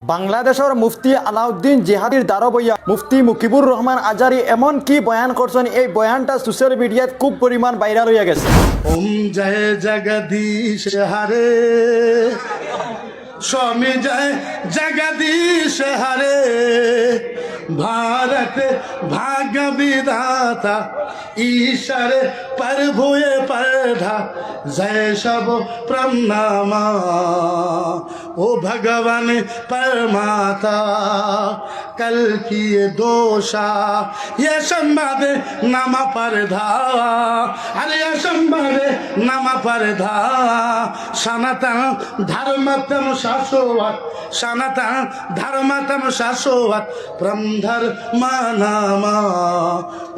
বাংলাদেশের মুফতি আলাউদ্দিন জিহাদির দারবইয়া মুফতি মুকিবুর রহমান আজারি এমন কি বয়ান করছেন, এই বয়ানটা সোশ্যাল মিডিয়াত খুব পরিমাণ ভাইরাল হয়ে গেছে। ওম জয় জগদীশ হরে, স্বামী জয় জগদীশ হরে, भारत भाग्य विधाता ईश्वर प्रभुए पढ़ा जय सब प्रणामा ओ भगवान परमाता कल किए दोषा ये संवाद नामा परधा अरे ये संवाद नामा परधा सनातन धर्मतम शाश्वत सनातन धर्मतम शाश्वत ধর্মা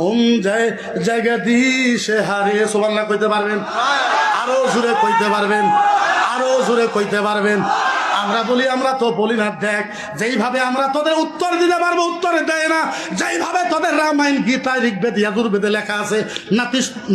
ওম জয় জগদীশ হরে। সুবহানাল্লাহ কইতে পারবেন? আরো জোরে কইতে পারবেন? আরো জোরে কইতে পারবেন? আমরা বলি, আমরা তো বলি না। দেখ, যেইভাবে আমরা তোদের উত্তর দিতে পারবো উত্তর দেয় না। যেইভাবে তোদের রামায়ণ গীতা ঋগ্বেদ যজুর্বেদে লেখা আছে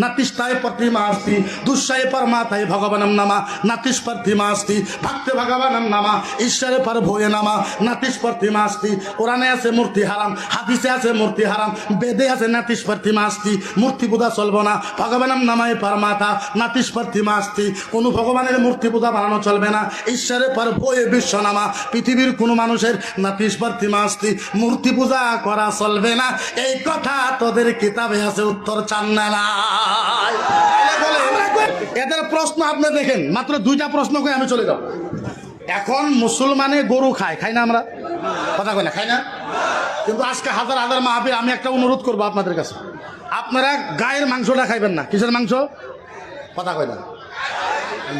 নাতিষ্ঠায় প্রতিমা আস্তি দুঃসায় পরমাতায় ভগবানম নামা নাতিশ প্রতিমা আস্তি ভক্তে ভগবানম নামা ঈশ্বরে পর ভয়ে নামা নাতিশ প্রতিমা আস্তি। কোরআনে আছে মূর্তি হারাম, হাদিসে আছে মূর্তি হারাম, বেদে আছে নাতিশ প্রতিমা আস্তি। মূর্তি পূজা চলবো না, ভগবানম নামায় পরমাতা নাতিশ প্রতিমা আস্তি। কোনো ভগবানের মূর্তি পূজা বানানো চলবে না। ঈশ্বরে পর ভয়ে বিশ্বনামা, পৃথিবীর কোন মানুষের নাতিশ প্রতিমা আস্তি মূর্তি পূজা করা চলবে না। এই কথা তোদের কিতাবে আছে, উত্তর চান না। এদের প্রশ্ন আপনি দেখেন, মাত্র দুইটা প্রশ্ন করে আমি চলে যাব। এখন মুসলমানে গরু খায়, খাই না? আমরা কথা কই না, খাই না? কিন্তু আজকে হাজার হাজার মাহফিল আমি একটা অনুরোধ করবো আপনাদের কাছে, আপনারা গায়ের মাংসটা খাইবেন না। কিসের মাংস? কথা কই না।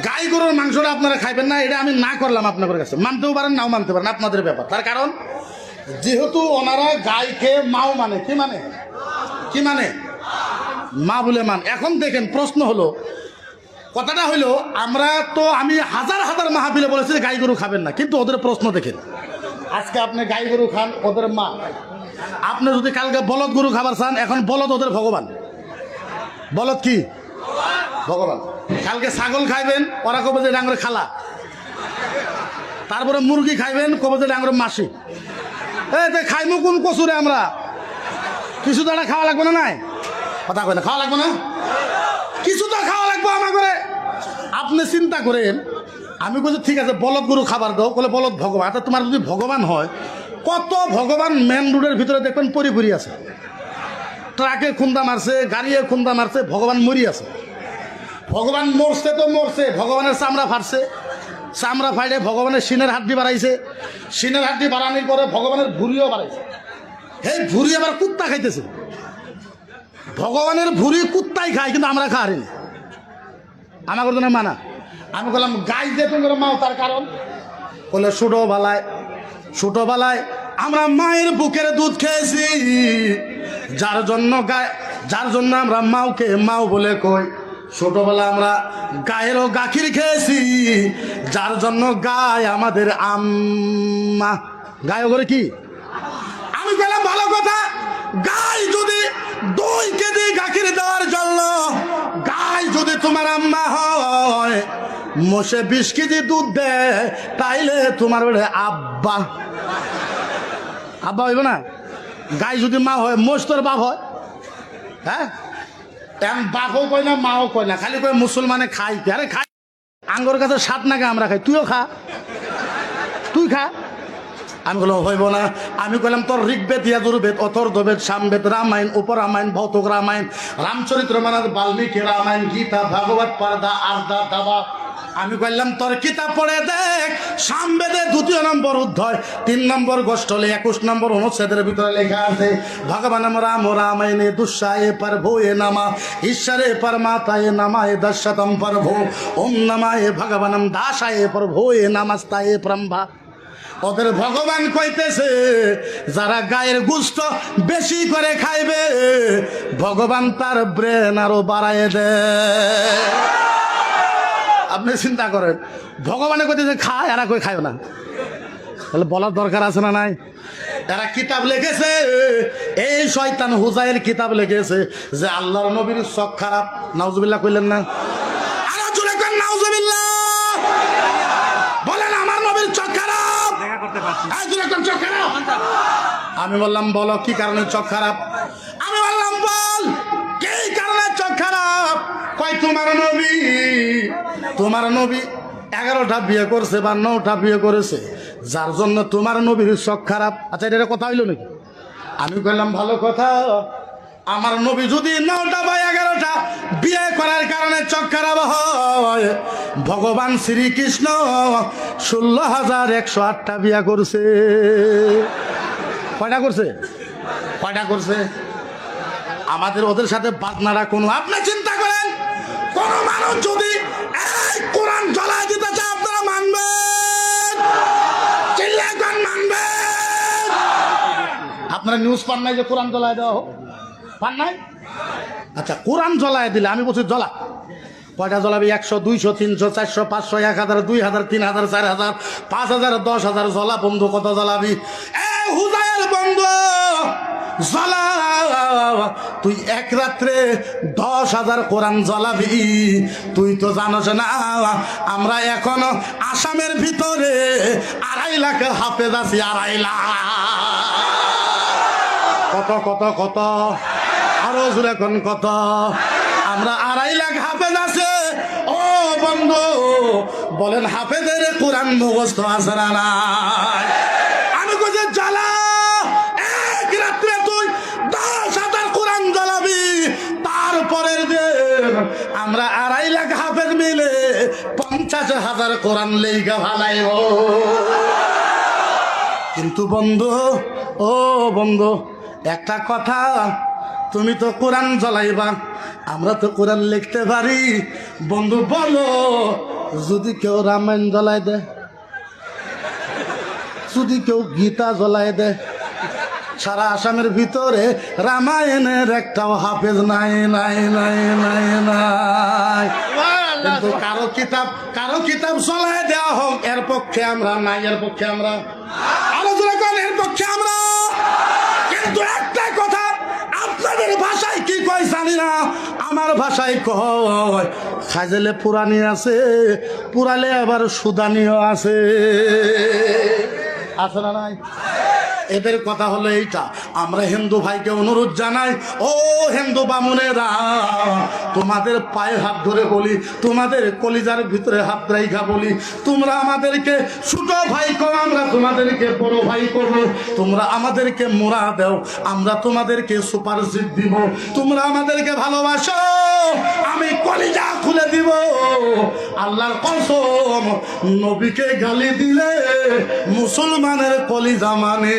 গাই গরুর মাংসটা আপনারা খাইবেন না, এটা আমি না করলাম আপনাদের কাছে। মানতেও পারেন, নাও মানতে পারেন, আপনাদের ব্যাপার। তার কারণ যেহেতু ওনারা গাইকে মাও মানে, কি মানে, কি মানে, মা বলে মান। এখন দেখেন, প্রশ্ন হলো, কথাটা হইলো, আমরা তো আমি হাজার হাজার মাহফিলে বলেছি গাই গরু খাবেন না, কিন্তু ওদের প্রশ্ন দেখেন। আজকে আপনি গাই গরু খান, ওদের মা। আপনি যদি কালকে বলদ গরু খাবার চান, এখন বলদ ওদের ভগবান। বলদ কি? ভগবান। কালকে ছাগল খাইবেন, ওরা কবে যে ডাঙ্গরে খালা। তারপরে মুরগি খাইবেন, কবে যে ডাঙ্গরে মাসি। এই খাইমু কোন কচুরে আমরা? কিছু তো একটা খাওয়া লাগবে না? নাই কথা কয় না, খাওয়া লাগবে না? কিছু তো খাওয়া লাগবে আমার করে। আপনি চিন্তা করেন, আমি বলছি ঠিক আছে বলদ গরু খাবার দাও, বলে বলদ ভগবান। আচ্ছা, তোমার যদি ভগবান হয়, কত ভগবান মেন রোডের ভিতরে দেখবেন পরিপুরি আছে, ট্রাকে খুন্দা মারছে, গাড়িয়ে খুন্দা মারছে, ভগবান মরি আছে। ভগবান মরছে তো মরছে, ভগবানের চামড়া ফাটছে, চামড়া ফাইটে ভগবানের সিনের হাড্ডি বাড়াইছে, সিনের হাড্ডি বাড়ানোর পরে ভগবানের ভুঁড়িও বাড়াইছে। এই ভুঁড়ি আবার কুত্তা খাইতেছে। ভগবানের ভুঁড়ি কুত্তাই খায়, কিন্তু আমরা খাওয়ারি না। আমার জন্য মানা। আমি বললাম গাই দিয়ে তুমি মাও, তার কারণ বলে ছোটবেলায় আমরা মায়ের বুকের দুধ খেয়েছি, যার জন্য আমরা মাওকে মাও বলে কই। ছোটবেলা আমরা গায়েরও গাখির খেয়েছি, যার জন্য গায় আমাদের আম্মা। গায়ে করে কি? আমি বললাম ভালো কথা, গাই যদি 2 কেজি গাখির দেওয়ার জন্য গাই যদি তোমার আম্মা হয়, মোষে 20 কেজি দুধ দেয়, তাইলে তোমার আব্বা আব্বা হইব না? গাই যদি মা হয়, মোষ তোর বাপ হয়? হ্যাঁ, বাপও কয় না, মাও কয় না, খালি কয় মুসলমানে খাই। আরে খাই, আঙ্গর কাছে 7 নাকে আমরা খাই, তুইও খা, তুই খা। আমি বললাম হইব না। আমি কইলাম তোর ঋগ্বেদ যজুর্বেদ অথর্ববেদ সামবেদ রামায়ণ উপরামায়ণ ভৌতক রামায়ণ রামচরিত্র মানস বাল্মীকি রামায়ণ গীতা ভাগবত পর্দা আর্দা দাবা। আমি কইলাম তোর কিতাব পড়ে দেখ, সামবেদে 2 নম্বর অধ্যায় 3 নম্বর গোষ্ঠলে 21 নম্বর অনুচ্ছেদের ভিতরে লেখা আছে ভগবান রাম রামায়ণে দুঃসায়ে প্রভুয়ে নামা ঈশ্বরে পরমাতায়ে নামায়ে দশতম প্রভু ওম নমায়ে ভগবানম দাসায়ে প্রভুয়ে নমস্তায়ে ব্রহ্মা। ওদের ভগবান কইতেছে যারা গায়ের গুস্ত বেশি করে খাইবে, ভগবান তার ব্রেন আরো বাড়ায় দেয়। আপনি চিন্তা করেন, ভগবানে কইতেছে খায়, এরা কই খায় না। তাহলে বলার দরকার আছে না নাই? এরা কিতাব লিখেছে, এই শয়তান হুজাইর কিতাব লিখেছে যে আল্লাহর নবীর চোখ খারাপ। নাউজুবিল্লাহ কইলেন না? আরে জোরে করেন নাউজুবিল্লাহ। বলেন আমার নবীর চোখ খারাপ। এই জোরে কোন চোখ খারাপ? আমি বললাম বলো কি কারণে চোখ খারাপ? আমি বললাম বল কি কারণে চোখ খারাপ? কয় তোমার নবী 11টা বিয়ে করছে বা 9টা বিয়ে করেছে, যার জন্য তোমার নবীর চোখ খারাপ। আচ্ছা এটা কথা হইলো নাকি? আমি বললাম ভালো কথা, আমার নবী যদি 9টা বা 11টা বিয়ে করার কারণে চোখ খারাপ হয়, ভগবান শ্রীকৃষ্ণ 16,108টা বিয়ে করছে। কয়টা করছে? আমাদের ওদের সাথে বাদনারা কোনো, আপনি চিন্তা করেন কোন মানুষ যদি এই কোরআন জ্বলায় দিতে চায় আপনারা মানবেন? চিল্লায় কোন মানবেন? আপনারা নিউজ পান নাই যে কোরআন জ্বলায় দেওয়া হোক? পান নাই? আচ্ছা কোরআন জ্বলায় দিলে আমি বলছি জ্বলা, কয়টা জ্বলাবি? 100, 200, 300, 400, 500, 1000, 2000, 3000, 4000, 5000, 10,000 জ্বলা। বন্ধু কত জ্বলাবি? এ হুজায়ের বন্ধু জ্বলা, তুই এক রাত্রে 10,000 কোরআন জ্বলাবি। তুই তো জানোস না আমরা এখনো আসামের ভিতরে 2.5 লাখ হাফেজ আছি। 2.5 লাখ। কত আরো জোরে কোন কত? আমরা 2.5 লাখ হাফেজ আছে। ও বন্ধু বলেন হাফেজের কোরআন মুখস্থ আছে না নাই? আমি কইছি জ্বালা, এক রাত্রে তুই 10,000 কোরআন জ্বালাবি, তারপরের দিন আমরা 2.5 লাখ হাফেজ মিলে 50,000 কোরআন লেখা ভালাইব। কিন্তু বন্ধু, ও বন্ধু একটা কথা, তুমি তো কোরআন জ্বলাইবা, আমরা তো কোরআন লিখতে পারি। বন্ধু বলো যদি কেউ রামায়ণ জ্বলাই দেয়, যদি কেউ গীতা জ্বলাই দেয়, সারা আসামের ভিতরে রামায়ণের একটাও হাফেজ নাই। কিন্তু কারো কিতাব জ্বলাই দেওয়া হোক, এর পক্ষে আমরা নাই, এর পক্ষে আমরা আলোচনা করেন, এর পক্ষে আমরা। কিন্তু একটা কথা, আপনাদের ভাষায় কি কয় জানি না, আমার ভাষায় কয় খাজেলে পুরানি আছে, পুরালে আবার সুদানিও আছে না নাই? এদের কথা হলো এইটা। আমরা হিন্দু ভাইকে অনুরোধ জানাই, ও হিন্দু বামুনেরা, তোমাদের পায়ে হাত ধরে বলি, তোমাদের কলিজার ভিতরে হাত রাইখা বলি, তোমরা আমাদেরকে ছোট ভাই কো, আমরা তোমাদেরকে বড় ভাই করবো। তোমরা আমাদেরকে মোরা দাও, আমরা তোমাদেরকে সুপারসিট দিব। তোমরা আমাদেরকে ভালোবাসো, আমি কলিজা খুলে দিব। আল্লাহর কসম, নবীকে গালি দিলে মুসলমানের কলিজা মানে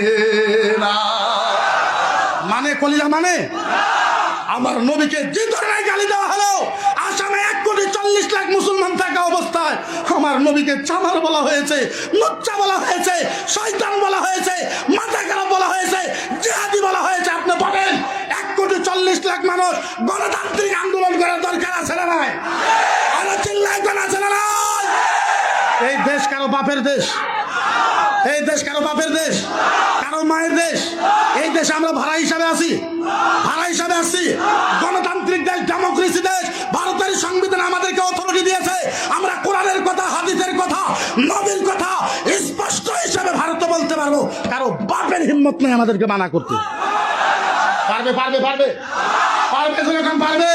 কলিজা মানে আমার নবীকে যে ধরনের গালি দেওয়া হলো, আসামে 1,40,00,000 মুসলমান থাকা অবস্থায় আমার নবীকে চামার বলা হয়েছে, লুচ্চা বলা হয়েছে, শয়তান বলা হয়েছে, মাথা খারাপ বলা হয়েছে, জিহাদি বলা হয়েছে। আপনি বলেন 1,40,00,000 মানুষ গণতান্ত্রিক আন্দোলন করার দরকার আছে না নাই? আরো চিল্লায় কোন আছে না নাই? এই দেশ কারো বাপের দেশ, এই দেশ কারো বাপের দেশ, কারো মায়ের দেশ। এই দেশে আমরা ভাড়া হিসাবে আসি। গণতান্ত্রিক দেশ, ডেমোক্রেসি দেশ। ভারতের সংবিধান আমাদেরকে অথরিটি দিয়েছে। আমরা কোরআনের কথা, হাদিসের কথা, নবীর কথা স্পষ্ট হিসাবে ভারতে বলতে পারবো। কারো বাপের হিম্মত নেই আমাদেরকে মানা করতে। পারবে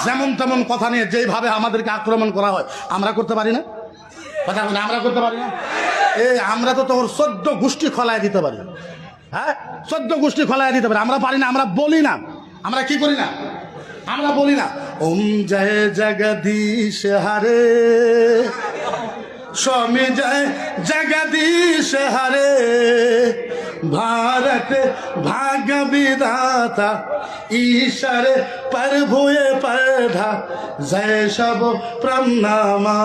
যেমন তেমন কথা নিয়ে যেভাবে আমাদেরকে আক্রমণ করা হয়, আমরা করতে পারি না? কথা বলে আমরা করতে পারি না? আমরা তো তোর 14 গোষ্ঠী খলায় দিতে পারি। হ্যাঁ, 14 গোষ্ঠী খলায় দিতে পারি। আমরা পারি না, আমরা বলি না। আমরা কি করি না? আমরা বলি না ওম জয় জগদীশ হরে, स्वामी जय जगदीश हरे, भारत भाग्य विधाता ईश्वर प्रभु पधा, जय सब प्रणामा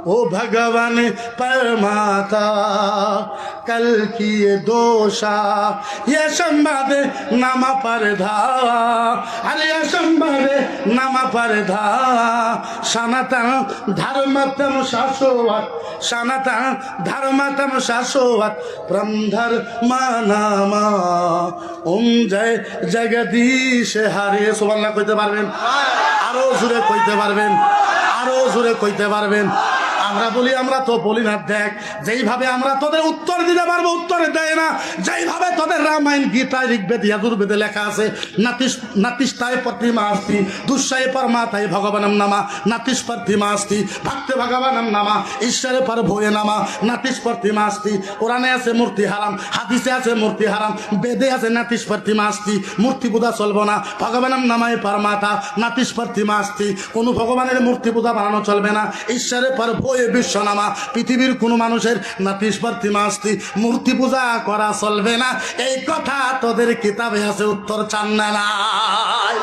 ओ भगवान परमाता, कल की ये दोषा ये संवाद नामा परधा, अरे ये संवाद नामा परधा, सनातन धर्मतम शाश्वत, सनातन धर्मतम शाश्वत ब्रह्मधर्मानामा, ओम जय जगदीश हरे। সুবহানাল্লাহ কইতে পারবেন? আরো জোরে কইতে পারবেন? আরো জোরে কইতে পারবেন? আমরা বলি আমরা তো বলি না। দেখ যেইভাবে আমরা তোদের উত্তর দিতে পারবো উত্তরে দেয় না, যেইভাবে তোদের রামায়ণ গীতা ঋগ্বেদ যজুর্বেদে লেখা আছে নাতিষ্টায় প্রতিমা আস্তি দুঃসায় পরমাতায় ভগবানম নামা নাতিশ প্রতিমা আস্তি ভক্তে ভগবানম নামা ঈশ্বরে পর ভয়ে নামা নাতিশ প্রতিমা আস্তি। কোরআনে আছে মূর্তি হারাম, হাদিসে আছে মূর্তি হারাম, বেদে আছে নাতিশ প্রতিমা আস্তি। মূর্তি পূজা চলবো না, ভগবানম নামায় পরমাতা নাতিশ প্রতিমা আস্তি। কোনো ভগবানের মূর্তি পূজা বানানো চলবে না, ঈশ্বরে পর ভয়ে বিশ্ব নামা। পৃথিবীর কোনো মানুষের নাতিশ প্রতিমা আস্তি মূর্তি পূজা করা চলবে না, এই কথা তোদের কিতাবে আছে, উত্তর চান না নাই।